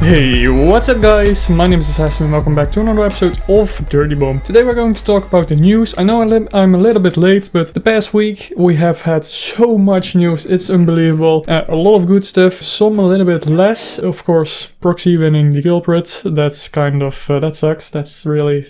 Hey, what's up guys? My name is Assassin and welcome back to another episode of Dirty Bomb. Today we're going to talk about the news. I know I'm a little bit late, but the past week we have had so much news. It's unbelievable. A lot of good stuff, some a little bit less. Of course, Proxy winning the culprit. That's kind of, that sucks. That really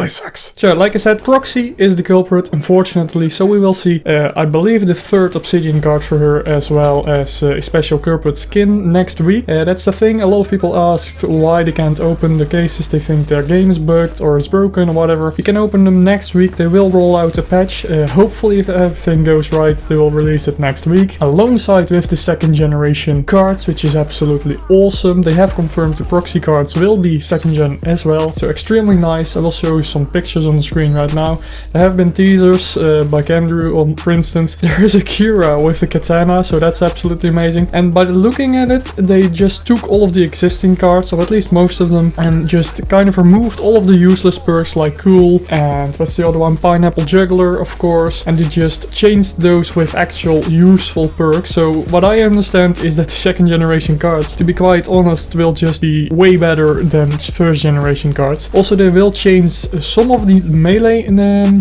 sucks. So, like I said, Proxy is the culprit, unfortunately. So we will see, I believe, the third Obsidian card for her, as well as a special culprit skin next week. That's the thing. A lot of people asked why they can't open the cases. They think their game is bugged or is broken or whatever. You can open them next week. They will roll out a patch. Hopefully, if everything goes right, they will release it next week alongside with the second generation cards, which is absolutely awesome. They have confirmed the proxy cards will be second gen as well, so extremely nice. I will show you some pictures on the screen right now. There have been teasers by Camdrew, for instance. There is a Kira with the katana, so that's absolutely amazing. And by looking at it, they just took all of the existing cards, or at least most of them, and just kind of removed all of the useless perks like Cool and what's the other one, Pineapple Juggler, of course, and they just changed those with actual useful perks. So what I understand is that the second generation cards, to be quite honest, will just be way better than first generation cards. Also, they will change some of the melee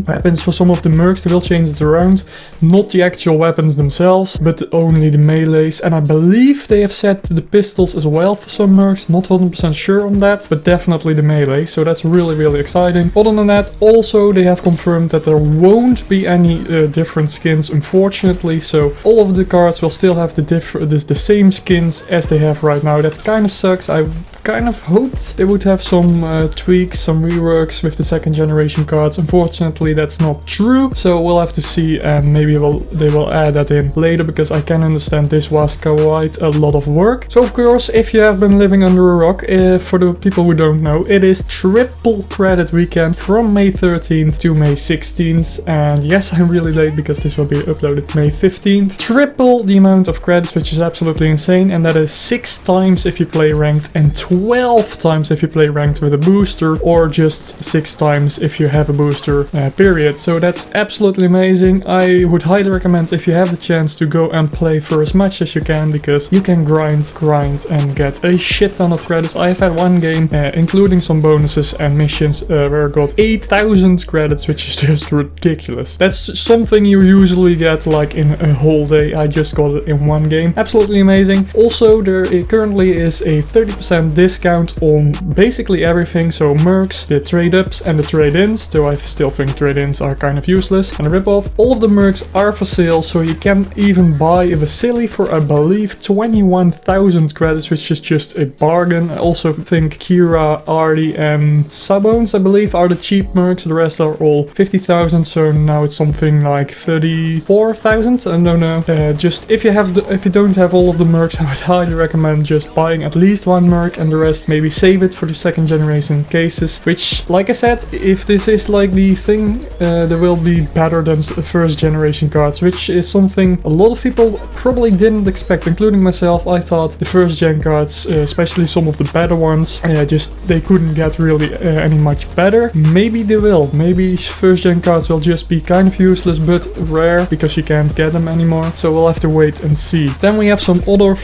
weapons for some of the mercs. They will change it around, not the actual weapons themselves, but only the melees. And I believe they have set the pistols as well for some mercs. Not 100% sure on that, but definitely the melee. So that's really exciting. Other than that, also they have confirmed that there won't be any different skins, unfortunately. So all of the cards will still have the same skins as they have right now. That kind of sucks. I kind of hoped they would have some tweaks, some reworks with the second generation cards. Unfortunately, that's not true. So we'll have to see, and maybe they will add that in later, because I can understand this was quite a lot of work. So of course, if you have been living under a rock, for the people who don't know, it is triple credit weekend from May 13th to May 16th. And yes, I'm really late because this will be uploaded May 15th. Triple the amount of credits, which is absolutely insane. And that is 6 times if you play ranked and 12 times if you play ranked with a booster, or just 6 times if you have a booster, period. So that's absolutely amazing. I would highly recommend, if you have the chance, to go and play for as much as you can, because you can grind and get a shit ton of credits. I have had one game, including some bonuses and missions, where I got 8,000 credits, which is just ridiculous. That's something you usually get like in a whole day. I just got it in one game. Absolutely amazing. Also, there currently is a 30% discount on basically everything. So mercs, the trade-ups and the trade-ins, though I still think trade-ins are kind of useless and a rip-off. All of the mercs are for sale, so you can even buy a Vasily for, I believe, 21,000 credits, which is just a bargain. I also think Kira, Artie and Sabones, I believe, are the cheap mercs. The rest are all 50,000, so now it's something like 34,000. I don't know. Just if you don't have all of the mercs, I would highly recommend just buying at least one merc, and the rest maybe save it for the second generation cases, which, like I said, if this is like the thing, they will be better than the first generation cards, which is something a lot of people probably didn't expect, including myself. I thought the first gen cards, especially some of the better ones, they couldn't get really any much better. Maybe they will. Maybe first gen cards will just be kind of useless but rare, because you can't get them anymore. So we'll have to wait and see. Then we have some other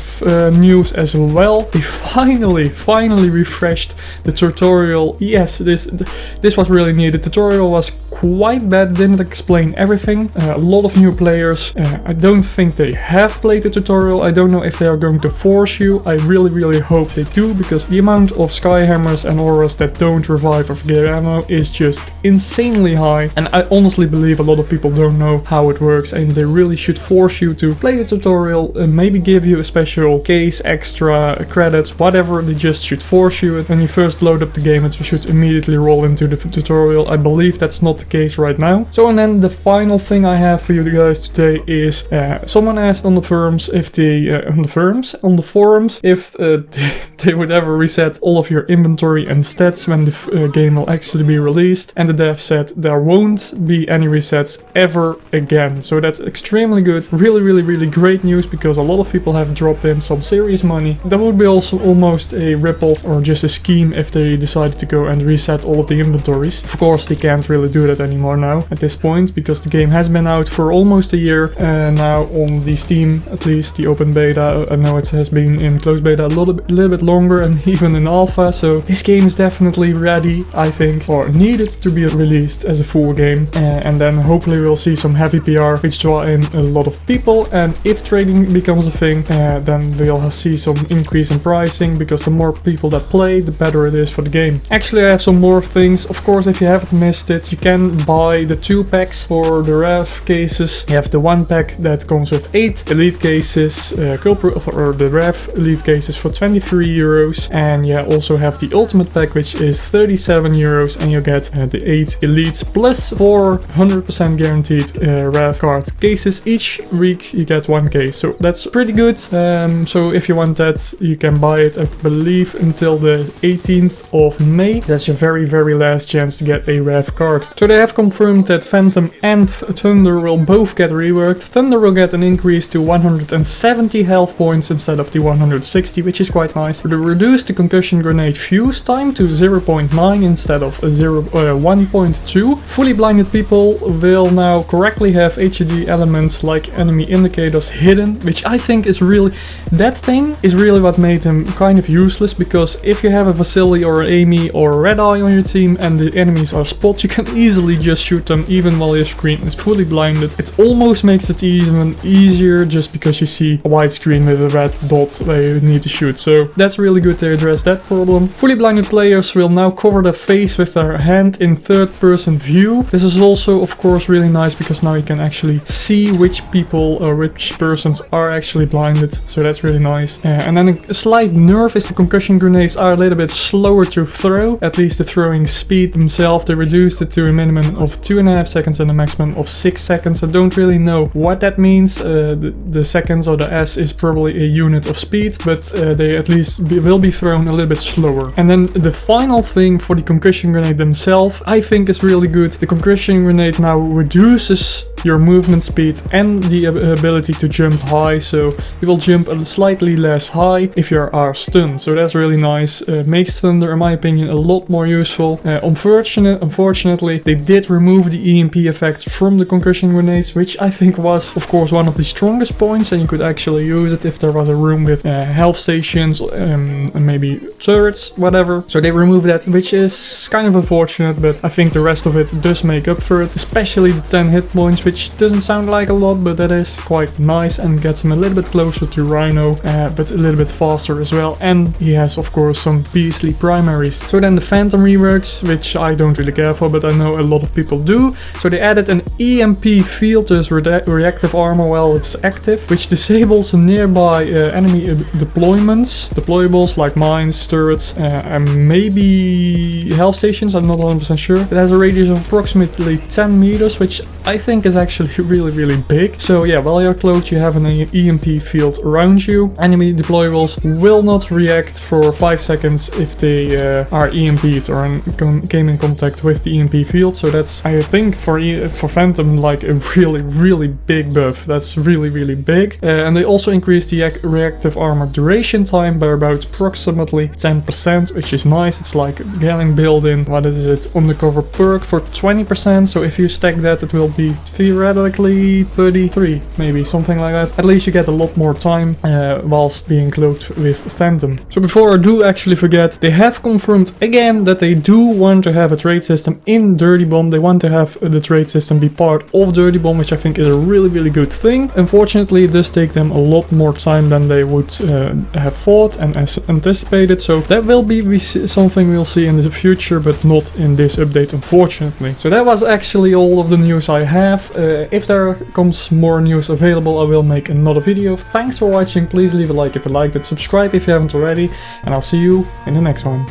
news as well. They finally refreshed the tutorial. Yes, this was really neat. The tutorial was quite bad, didn't explain everything. A lot of new players. I don't think they have played the tutorial. I don't know if they are going to force you. I really hope they do, because the amount of skyhammers and auras that don't revive or get ammo is just insanely high. And I honestly believe a lot of people don't know how it works, and they really should force you to play the tutorial and maybe give you a special case, extra credits, whatever. They just should force you. When you first load up the game, it should immediately roll into the tutorial. I believe that's not the case right now. So, and then the final thing I have for you guys today is someone asked on the forums if they would ever reset all of your inventory and stats when the game will actually be released, and the dev said there won't be any resets ever again. So that's extremely good. Really great news, because a lot of people have dropped in some serious money. That would be also almost a a rip-off or just a scheme if they decided to go and reset all of the inventories. Of course, they can't really do that anymore now at this point because the game has been out for almost a year now on the Steam, at least the open beta. I know it has been in closed beta a little bit longer and even in alpha, so this game is definitely ready, I think, or needed to be released as a full game, and then hopefully we'll see some heavy PR which draw in a lot of people, and if trading becomes a thing, then we'll see some increase in pricing because the more people that play, the better it is for the game. Actually, I have some more things. Of course, if you haven't missed it, you can buy the 2 packs for the rev cases. You have the 1 pack that comes with 8 elite cases, or the rev elite cases for 23 euros, and you also have the ultimate pack which is 37 euros, and you get the 8 elites plus 400% guaranteed rev card cases. Each week you get 1 case, so that's pretty good. So if you want that, you can buy it, I believe, until the 18th of May. That's your very last chance to get a rev card. So they have confirmed that Phantom and Thunder will both get reworked. Thunder will get an increase to 170 health points instead of the 160, which is quite nice. They reduced the concussion grenade fuse time to 0.9 instead of 1.2. Fully blinded people will now correctly have HUD elements like enemy indicators hidden, which I think is really, that thing is really what made him kind of useless, because if you have a Vasily or an Amy or a Red Eye on your team and the enemies are spot, you can easily just shoot them even while your screen is fully blinded. It almost makes it even easier just because you see a white screen with a red dot where you need to shoot. So that's really good to address that problem. Fully blinded players will now cover their face with their hand in third-person view. This is also, of course, really nice because now you can actually see which people or which persons are actually blinded. So that's really nice. And then a slight nerf is the concussion grenades are a little bit slower to throw. At least the throwing speed themselves, they reduced it to a minimum of 2.5 seconds and a maximum of 6 seconds. I don't really know what that means. The seconds or the S is probably a unit of speed, but they at least will be thrown a little bit slower. And then the final thing for the concussion grenade themselves, I think is really good. The concussion grenade now reduces your movement speed and the ability to jump high, so you will jump a slightly less high if you are stunned. So that's really nice. Makes Thunder, in my opinion, a lot more useful. Unfortunately, they did remove the EMP effect from the concussion grenades, which I think was, of course, one of the strongest points, and you could actually use it if there was a room with health stations and maybe turrets, whatever. So they removed that, which is kind of unfortunate, but I think the rest of it does make up for it, especially the 10 hit points, which doesn't sound like a lot, but that is quite nice and gets him a little bit closer to Rhino, but a little bit faster as well. And he has, of course, some beastly primaries. So then the Phantom reworks, which I don't really care for, but I know a lot of people do. So they added an EMP filters reactive armor while it's active, which disables nearby enemy deployables like mines, turrets, and maybe health stations. I'm not 100% sure. It has a radius of approximately 10 meters, which I think is actually really big. So yeah, while you're close, you have an EMP field around you. Enemy deployables will not react for 5 seconds if they are EMP'd or came in contact with the EMP field. So that's, I think, for Phantom, like a really big buff. That's really big. And they also increased the reactive armor duration time by about approximately 10%, which is nice. It's like getting built-in, what is it, undercover perk for 20%. So if you stack that, it will be theoretically 33, maybe something like that. At least you get a lot more time whilst being cloaked with Phantom. So before I do actually forget, they have confirmed again that they do want to have a trade system in Dirty Bomb. They want to have the trade system be part of Dirty Bomb, which I think is a really good thing. Unfortunately, it does take them a lot more time than they would have thought and anticipated. So that will be something we'll see in the future, but not in this update, unfortunately. So that was actually all of the news I have. If there comes more news available, I will make another video. Thanks for watching. Please leave a like if you liked it, subscribe if you haven't already, and I'll see you in the next one.